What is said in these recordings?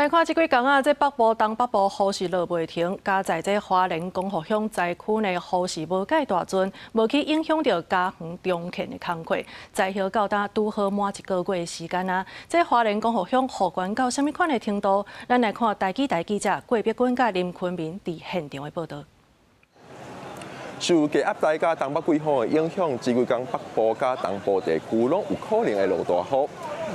来看这几天啊，这北部、东北部雨是落袂停，加在这花莲光复乡灾区内雨是无介大阵，无去影响到家园中肯的工课。灾后到呾拄好满一个月的时间啊，这花莲光复乡雨悬到什么款的程度？咱来看台记者郭碧君甲林坤明伫现场的报道。 受低压带甲东北季风的影响，这几天北部甲东部地区拢有可能会落大雨。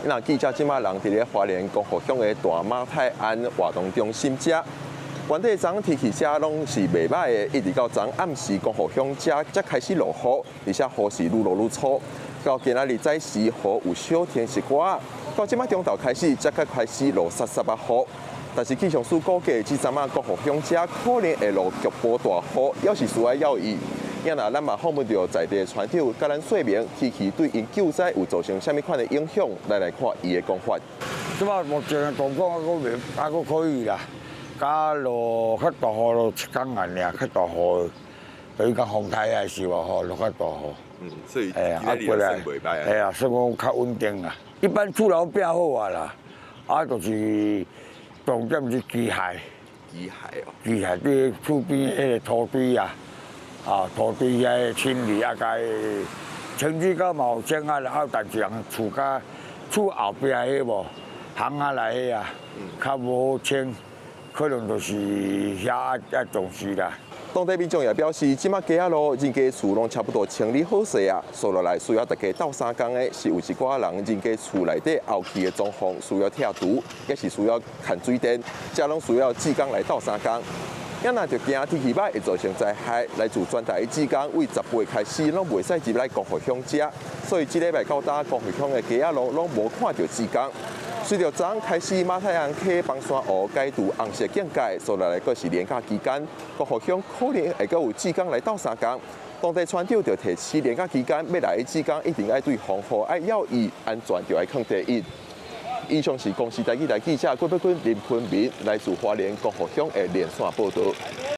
那记者即马人伫咧花莲光复乡的大马泰安活动中心遮，原地昨天天气遮拢是袂歹的，一直到昨暗时光复乡遮才开始落雨，而且雨是愈落愈粗。到今仔日早时雨有小停一寡，到即马中昼开始才开始落沙沙啊雨。 但是气象署估计，这阵啊，光复乡遮可能会落局部大雨，要是需要意。因若咱嘛访问到在地船长，甲咱说明天气对因救灾有造成什么款的影响，来看伊的讲法。即马目前的状况还佫可以啦，假落较大雨落一天安尔，较大雨，等于讲风台还是无吼，落较大雨。所以过来算袂歹啊。哎呀，所以讲较稳定啦。一般厝楼变好啊啦，就是重点是机械。机械哦。机械对厝边迄个土堆啊。 土地遐清理啊，该清理到毛整啊，然后但是人厝后边迄无巷仔内迄啊，较无清，可能就是遐要重视啦。当地民众也表示，即马街仔路人家厝拢差不多清理好势啊，所落来需要大家斗相共的，是有一寡人人家厝内底后期的状况需要拆除，也是需要看水电，这拢需要志工来斗相共。 因若就惊天气歹会造成灾害，来自全台的志工为10月开始拢袂使入来光复乡遮，所以这礼拜到呾光复乡的街仔路拢无看到志工。随着昨开始马太阳溪邦山湖解除红色警戒，所来佫是连假期间，光复乡可能会佫有志工来斗相共。当地船长就提示连假期间要来的志工一定要对防护要要义，安全就要放第一。 以上是公视台记者郭碧君、林坤明来自花莲光复乡的连线报道。